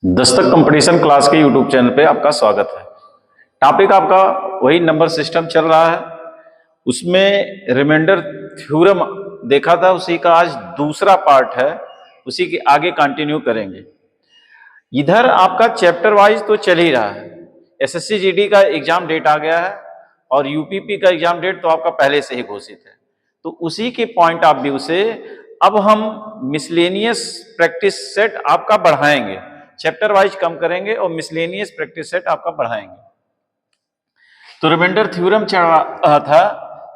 Dastak competition class के YouTube channel पे आपका स्वागत है। टॉपिक आपका वही नंबर सिस्टम चल रहा है, उसमें रिमाइंडर थ्योरम देखा था, उसी का आज दूसरा पार्ट है, उसी के आगे कंटिन्यू करेंगे। इधर आपका चैप्टर वाइज तो चल ही रहा है। एसएससी जीडी का एग्जाम डेट आ गया है और यूपीपी का एग्जाम डेट तो आपका पहले से ही घोषित है, तो उसी के पॉइंट ऑफ व्यू से अब हम मिसलेनियस प्रैक्टिस सेट आपका बढ़ाएंगे, चैप्टर वाइज कम करेंगे और मिसलेनियस प्रैक्टिस सेट आपका बढ़ाएंगे। तो रिमाइंडर थ्योरम चल रहा था,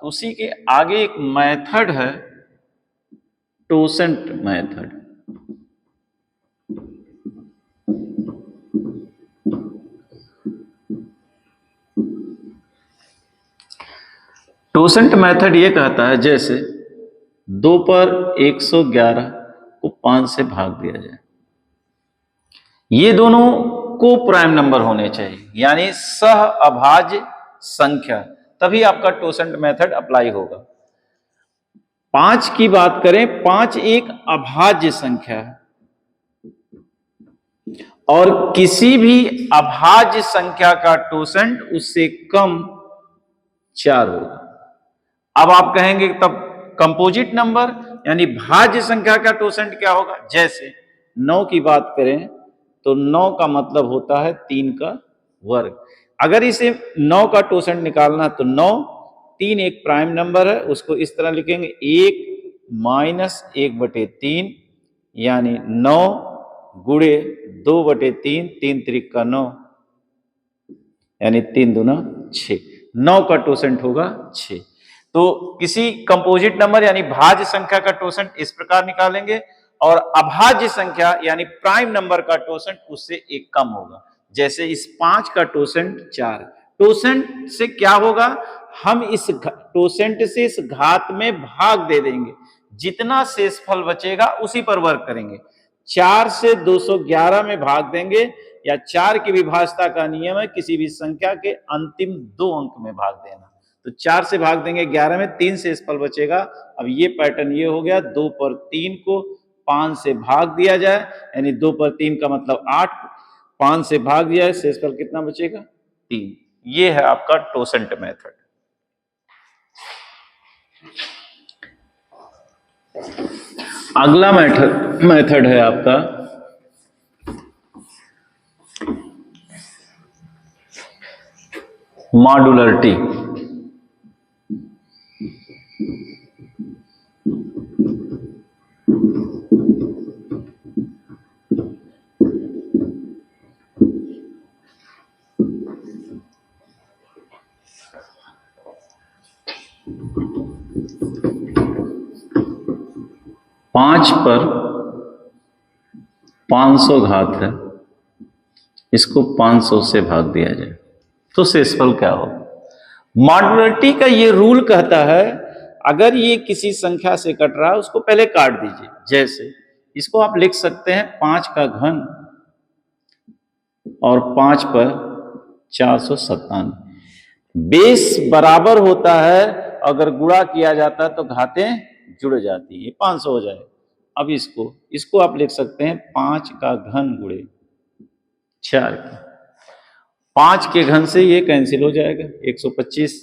तो उसी के आगे एक मेथड है टोसेंट मेथड। टोसेंट मेथड ये कहता है जैसे 2 पर 111 को 5 से भाग दिया जाए, ये दोनों को प्राइम नंबर होने चाहिए, यानी सह अभाज्य संख्या, तभी आपका टोसेंट मेथड अप्लाई होगा। 5 की बात करें, 5 एक अभाज्य संख्या है और किसी भी अभाज्य संख्या का टोसेंट उससे कम 4 होगा। अब आप कहेंगे तब कंपोजिट नंबर यानी भाज्य संख्या का टोसेंट क्या होगा? जैसे 9 की बात करें तो 9 का मतलब होता है 3 का वर्ग। अगर इसे 9 का टोसेंट निकालना तो 9, 3 एक प्राइम नंबर है, उसको इस तरह लिखेंगे 1 माइनस 1/3 यानी 9 गुणे 2/3, 3 त्रिक का 9 यानी 3 दूना 6। 9 का टोसेंट होगा 6। तो किसी कंपोजिट नंबर यानी भाज्य संख्या का टोसेंट इस प्रकार निकालेंगे और अभाज्य संख्या यानी प्राइम नंबर का टोसेंट उससे एक कम होगा। जैसे इस 5 का टोसेंट 4। टोसेंट से क्या होगा? हम इस टोसेंट से इस घात में भाग दे देंगे, जितना शेषफल बचेगा उसी पर वर्क करेंगे। 4 से 211 में भाग देंगे, या 4 की विभाज्यता का नियम है किसी भी संख्या के अंतिम 2 अंक में भाग देना। तो 4 से भाग देंगे 11 में, 3 शेषफल बचेगा। अब ये पैटर्न ये हो गया, 2 पर 3 को 5 से भाग दिया जाए, यानी 2 पर 3 का मतलब 8, 5 से भाग दिया है, शेषफल कितना बचेगा? 3। ये है आपका टोसेंट मेथड। अगला मेथड है आपका मॉड्युलरिटी। पांच पर 500 घात है, इसको 500 से भाग दिया जाए तो शेषफल क्या हो? मॉड्युलरिटी का ये रूल कहता है अगर ये किसी संख्या से कट रहा है उसको पहले काट दीजिए। जैसे इसको आप लिख सकते हैं 5 का घन और 5 पर 497। बेस बराबर होता है, अगर गुणा किया जाता है तो घातें जुड़ जाती है, 500 हो जाए। अब इसको आप लिख सकते हैं 5 का घन गुणे 4 का। 5 के घन से ये कैंसिल हो जाएगा, 125,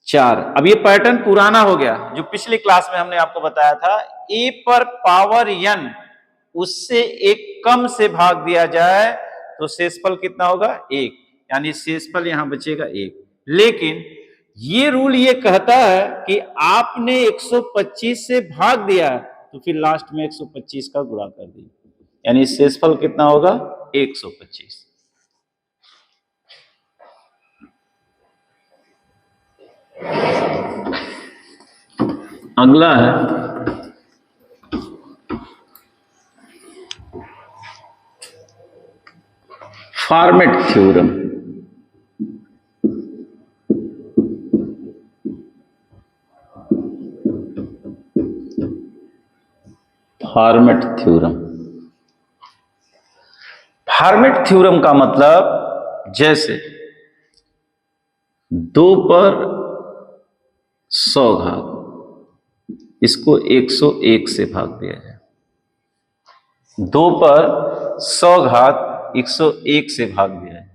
4। अब ये पैटर्न पुराना हो गया जो पिछली क्लास में हमने आपको बताया था, a पर पावर n उससे एक कम से भाग दिया जाए तो शेषफल कितना होगा? 1, यानी शेषफल यहां बचेगा 1। लेकिन ये रूल ये कहता है कि आपने 125 से भाग दिया तो फिर लास्ट में 125 का गुणा कर दीजिए, यानी शेषफल कितना होगा? 125। अगला है format theorem. Format theorem. Format theorem का मतलब जैसे 2 पर 100 घात, इसको 101 से भाग दिया जाए 2 पर 100 घात 101 से भाग दिया है,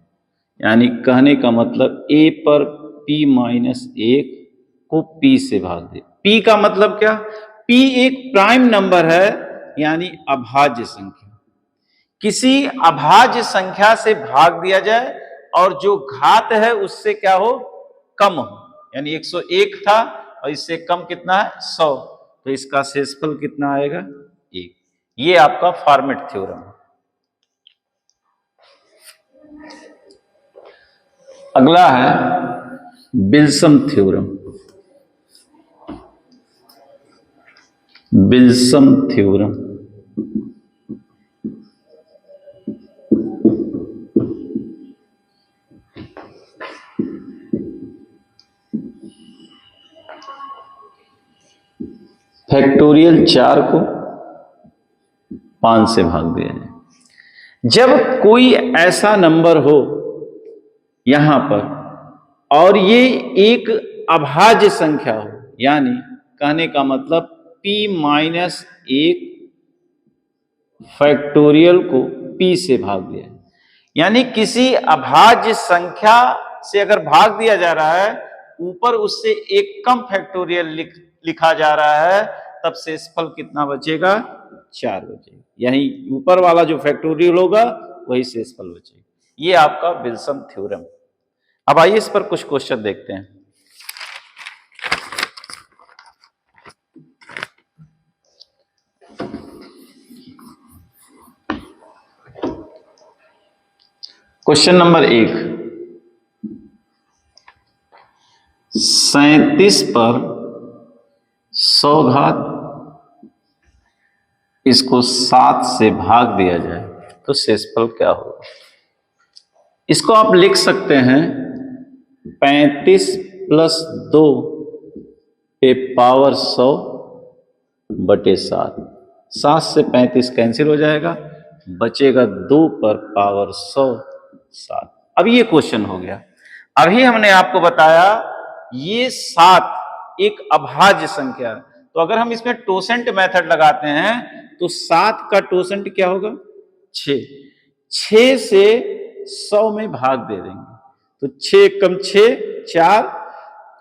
यानी कहने का मतलब a पर p-1 को p से भाग दे। p का मतलब क्या? p एक प्राइम नंबर है, यानी अभाज्य संख्या। किसी अभाज्य संख्या से भाग दिया जाए और जो घात है उससे क्या हो? कम हो, यानी 101 था और इससे कम कितना है? 100, तो इसका शेषफल कितना आएगा? 1। ये आपका फॉर्मेट थ्योरम है। अगला है Wilson theorem. Wilson theorem factorial 4 को 5 से भाग दिया जाए। जब कोई ऐसा नंबर हो यहां पर और ये एक अभाज्य संख्या हो, यानी कहने का मतलब p-1 फैक्टोरियल को p से भाग दिया, यानी किसी अभाज्य संख्या से अगर भाग दिया जा रहा है, ऊपर उससे एक कम फैक्टोरियल लिखा जा रहा है, तब शेषफल कितना बचेगा? 4 बचेगा। यही ऊपर वाला जो फैक्टोरियल होगा वही शेषफल बचेगा। ये आपका विल्सन थ्योरम। अब आइए इस पर कुछ क्वेश्चन देखते हैं। क्वेश्चन नंबर 1, 37 पर 100 घात इसको 7 से भाग दिया जाए तो शेषफल क्या होगा? इसको आप लिख सकते हैं 35 प्लस 2 पे पावर 100 बटे 7। 7 से 35 कैंसिल हो जाएगा, बचेगा 2 पर पावर 100 7। अब ये क्वेश्चन हो गया। अभी हमने आपको बताया ये 7 एक अभाज्य संख्या है, तो अगर हम इसमें टोसेंट मेथड लगाते हैं तो 7 का टोसेंट क्या होगा? 6। 6 से 100 में भाग दे देंगे तो 6 कम 6 4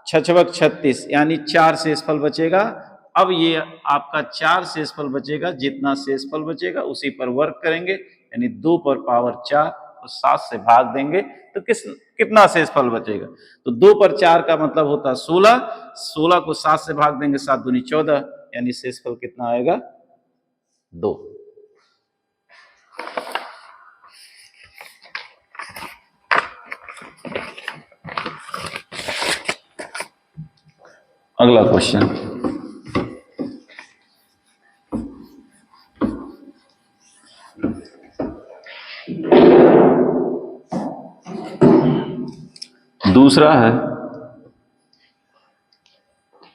छछबक 36, यानी 4 शेषफल बचेगा। अब ये आपका 4 शेषफल बचेगा, जितना शेषफल बचेगा उसी पर वर्क करेंगे, यानी 2 पर पावर 4 और 7 से भाग देंगे तो कितना शेषफल बचेगा? तो 2 पर 4 का मतलब होता है 16, 16 को 7 से भाग देंगे, 7 दूनी 14, यानी शेषफल कितना आएगा? 2। अगला क्वेश्चन, दूसरा है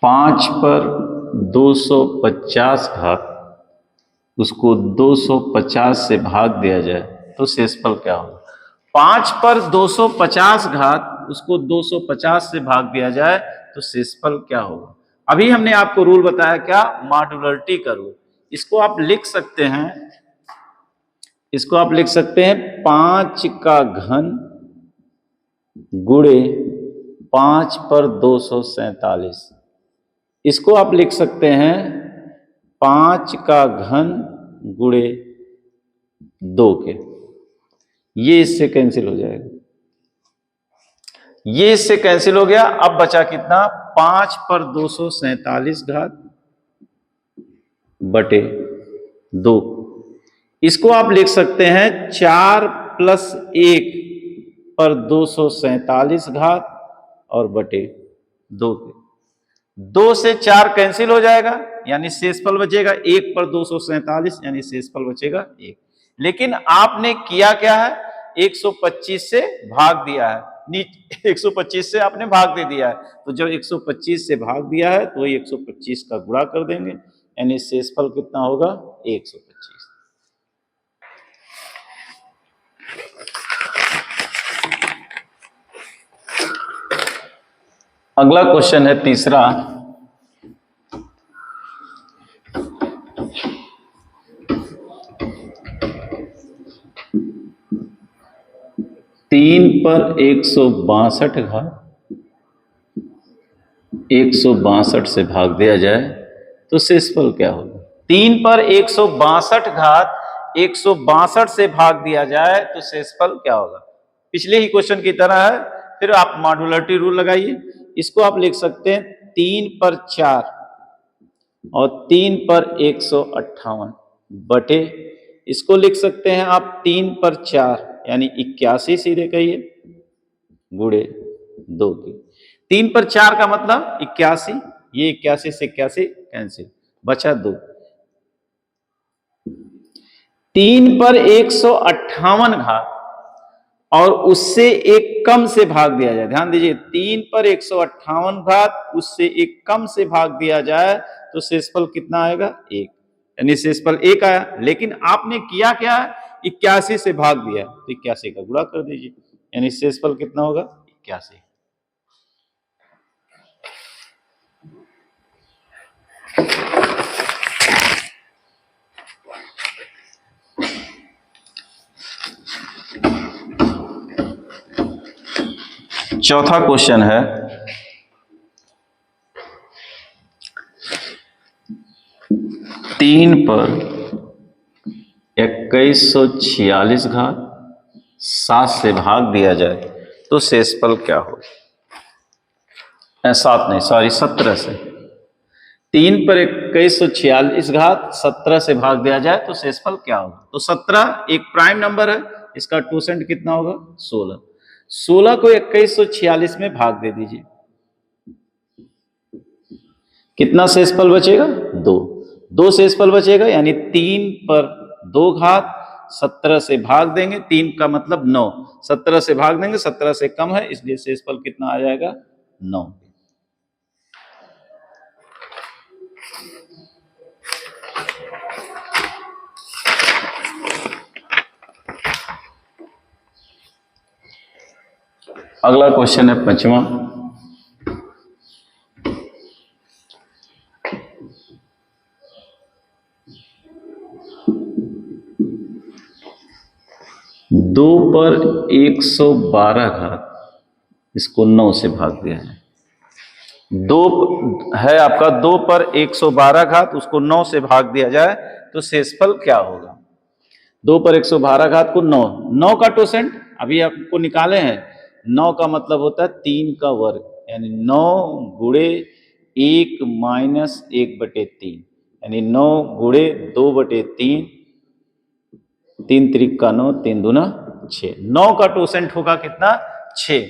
5 पर 250 घात उसको 250 से भाग दिया जाए तो शेषफल क्या होगा? 5 पर 250 घात उसको 250 से भाग दिया जाए तो शेषफल क्या होगा? अभी हमने आपको रूल बताया क्या? मॉड्युलरिटी का रूल। इसको आप लिख सकते हैं, इसको आप लिख सकते हैं 5 का घन गुणे 5 पर 247। इसको आप लिख सकते हैं 5 का घन गुणे 2 के। ये इससे कैंसिल हो जाएगा, ये इससे कैंसिल हो गया। अब बचा कितना? 5 पर 247 घात बटे 2। इसको आप लिख सकते हैं 4 प्लस 1 पर 247 घात और बटे 2 के। 2 से 4 कैंसिल हो जाएगा, यानी शेषफल बचेगा 1 पर 247, यानी शेषफल बचेगा 1। लेकिन आपने किया क्या है? 125 से भाग दिया है, 125 से आपने भाग दे दिया है, तो जब 125 से भाग दिया है तो वही 125 का गुणा कर देंगे, यानी शेषफल कितना होगा? 125। अगला क्वेश्चन है तीसरा, 3 पर 162 घात 162 से भाग दिया जाए तो शेषफल क्या होगा? 3 पर 162 घात 162 से भाग दिया जाए तो शेषफल क्या होगा? पिछले ही क्वेश्चन की तरह है, फिर आप मॉड्युलरिटी रूल लगाइए। इसको आप लिख सकते हैं 3 पर 4 और 3 पर 158 बटे, इसको लिख सकते हैं आप 3 पर 4 यानी 81 सीधे कहिए गुणे 2 की। 3 पर 4 का मतलब 81, ये 81 से 81 कैंसिल, बचा 2। 3 पर 158 घात और उससे एक कम से भाग दिया जाए, ध्यान दीजिए 3 पर 158 घात उससे एक कम से भाग दिया जाए तो शेषफल कितना आएगा? 1, यानी शेषफल 1 आया। लेकिन आपने किया क्या? 81 से भाग दिया तो 81 का गुणा कर दीजिए, यानी शेषफल कितना होगा? 81। चौथा क्वेश्चन है, तीन पर 2146 घात 7 से भाग दिया जाए तो शेषफल क्या हो? 7 नहीं, सॉरी 17 से। 3 पर 2146 घात 17 से भाग दिया जाए तो शेषफल क्या होगा? तो 17 एक प्राइम नंबर है, इसका टूसेंट कितना होगा? 16। 16 को 2146 में भाग दे दीजिए, कितना शेषफल बचेगा? 2। 2 शेषफल बचेगा, यानी 3 पर 2 घात 17 से भाग देंगे, 3 का मतलब 9, 17 से भाग देंगे, 17 से कम है, इसलिए शेषफल कितना आ जाएगा? 9। अगला क्वेश्चन है 5वां, दो पर 112 घात, इसको 9 से भाग दिया है। 2 है आपका, 2 पर 112 घात उसको 9 से भाग दिया जाए तो शेषफल क्या होगा? 2 पर 112 घात को 9, 9 का टोसेंट अभी आपको निकाले हैं। 9 का मतलब होता है 3 का वर्ग, यानी 9 गुणे 1 माइनस 1/3, यानी 9 गुणे 2/3, 3 त्रिक का 9, 3 दूना 6। 9 का टोसेंट होगा कितना? 6।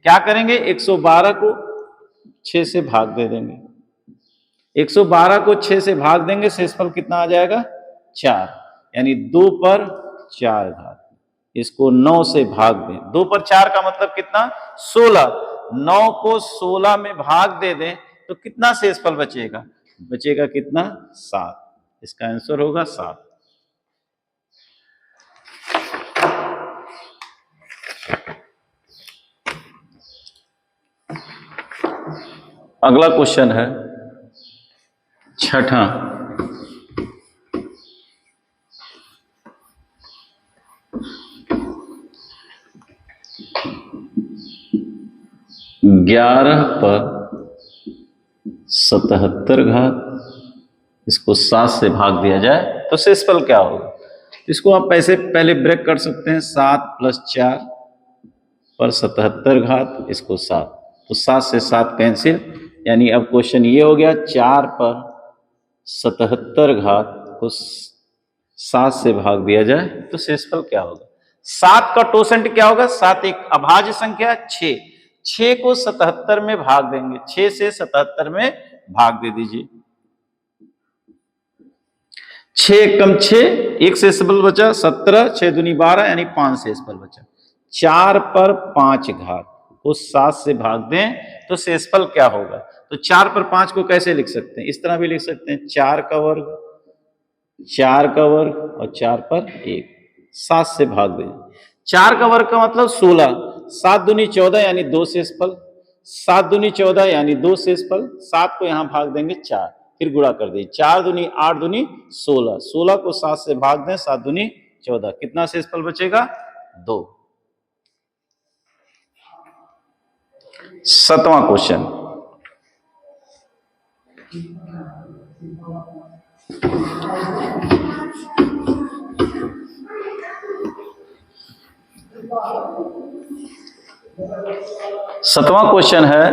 क्या करेंगे? 112 को 6 से भाग दे देंगे, 112 को 6 से भाग देंगे, शेषफल कितना आ जाएगा? 4, यानी 2 पर 4 घात, इसको 9 से भाग दें। 2 पर 4 का मतलब कितना? 16। 9 को 16 में भाग दे दें तो कितना शेषफल बचेगा? बचेगा कितना? 7। इसका आंसर होगा 7। अगला क्वेश्चन है छठा, ग्यारह पर 77 घात, इसको 7 से भाग दिया जाए तो शेषफल क्या होगा? इसको आप पहले ब्रेक कर सकते हैं, 7 + 4 पर 77 घात, इसको 7, तो 7 से 7 कैंसिल, यानी अब क्वेश्चन ये हो गया 4 पर 77 घात को 7 से भाग दिया जाए तो शेषफल क्या होगा? 7 का टोसेंट क्या होगा? 7 एक अभाज्य संख्या, 6, 6 को 77 में भाग देंगे, 6 से 77 में भाग दे दीजिए, 6 कम 6, एक शेषफल बचा 17, 6 दूनी 12, यानी 5 शेषफल बचा। 4 पर 5 घात को 7 से भाग दें तो शेषफल क्या होगा? तो 4 पर 5 को कैसे लिख सकते हैं? इस तरह भी लिख सकते हैं, 4 का वर्ग, 4 का वर्ग और 4 पर 1, 7 से भाग दें। 4 का वर्ग का मतलब 16, 7 दूनी 14 यानी 2 शेषफल, 7 दूनी 14 यानी 2 शेषफल, 7 को यहां भाग देंगे 4, फिर गुणा कर दें, 4 दूनी 8 दूनी 16, 16 को 7 से भाग दें, 7 दूनी 14, कितना शेषफल बचेगा? 2। 7वां क्वेश्चन, है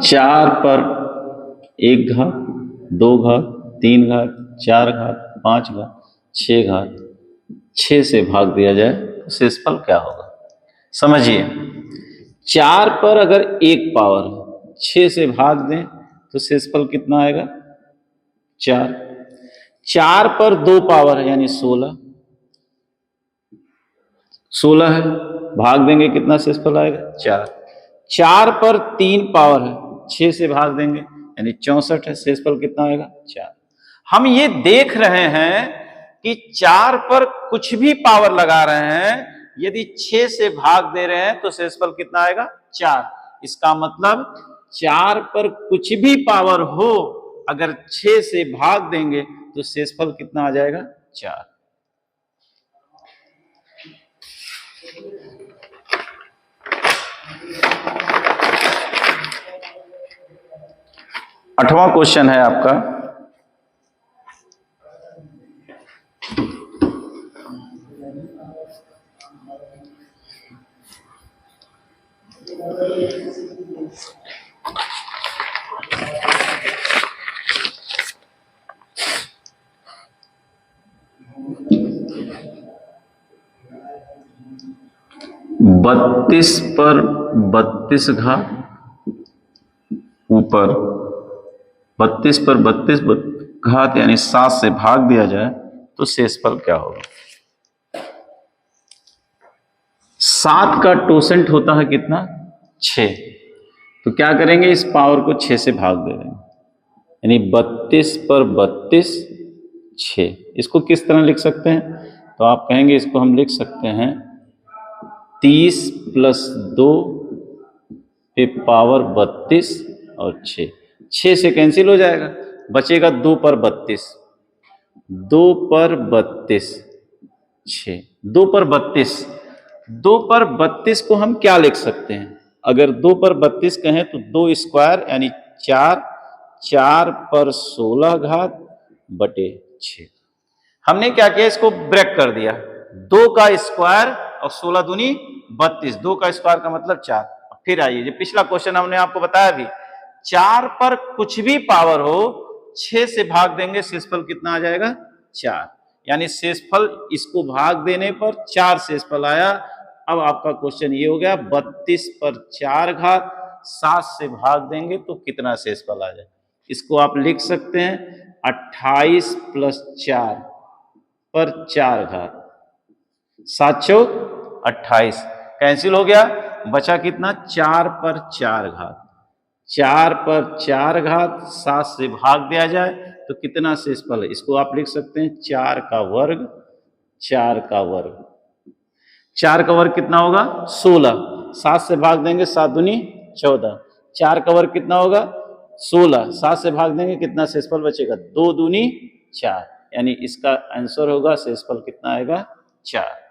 4 पर 1 घात, 2 घात, 3 घात, 4 घात, 5 घात, 6 घात, 6 से भाग दिया जाए तो शेषफल क्या होगा। समझिए, 4 पर अगर 1 पावर है, 6 से भाग दें तो शेषफल कितना आएगा 4। 4 पर 2 पावर है यानी 16, 16 है, भाग देंगे कितना शेषफल आएगा 4। 4 पर 3 पावर है, 6 से भाग देंगे यानी 64 है, शेषफल कितना आएगा 4। हम ये देख रहे हैं कि 4 पर कुछ भी पावर लगा रहे हैं, यदि 6 से भाग दे रहे हैं तो शेषफल कितना आएगा 4। इसका मतलब 4 पर कुछ भी पावर हो, अगर 6 से भाग देंगे तो शेषफल कितना आ जाएगा 4। आठवां क्वेश्चन है आपका, बत्तीस पर 32 घात ऊपर 32 पर 32 घात यानी 7 से भाग दिया जाए तो शेषफल क्या होगा। 7 का टोसेंट होता है कितना 6, तो क्या करेंगे इस पावर को 6 से भाग दे देंगे यानी 32 पर 32 6। इसको किस तरह लिख सकते हैं, तो आप कहेंगे इसको हम लिख सकते हैं 30 प्लस 2 पे पावर 32 और 6 से कैंसिल हो जाएगा, बचेगा 2 पर 32, 2 पर 32 6, 2 पर 32, 2 पर 32 को हम क्या लिख सकते हैं, अगर 2 पर 32 कहें तो 2 स्क्वायर यानी 4, 4 पर 16 घात बटे 6। हमने क्या किया, इसको ब्रेक कर दिया, 2 का स्क्वायर और 16 दूनी 32, 2 का स्क्वायर का मतलब 4। फिर आइए, जो पिछला क्वेश्चन हमने आपको बताया भी, 4 पर कुछ भी पावर हो 6 से भाग देंगे शेषफल कितना आ जाएगा 4, यानी शेषफल इसको भाग देने पर 4 शेषफल आया। अब आपका क्वेश्चन ये हो गया 32 पर 4 घात 7 से भाग देंगे तो कितना शेषफल आ जाए। इसको आप लिख सकते हैं 28 प्लस 4 पर 4 घात, 7 चौक 28, कैंसिल हो गया, बचा कितना 4 पर 4 घात, 4 पर 4 घात 7 से भाग दिया जाए तो कितना शेषफल है, इसको आप लिख सकते हैं 4 का वर्ग, 4 का वर्ग, 4 का वर्ग कितना होगा 16, 7 से भाग देंगे 7 दूनी 14, 4 का वर्ग कितना होगा 16, 7 से भाग देंगे कितना शेषफल बचेगा 2 दूनी 4, यानी इसका आंसर होगा शेषफल कितना आएगा 4।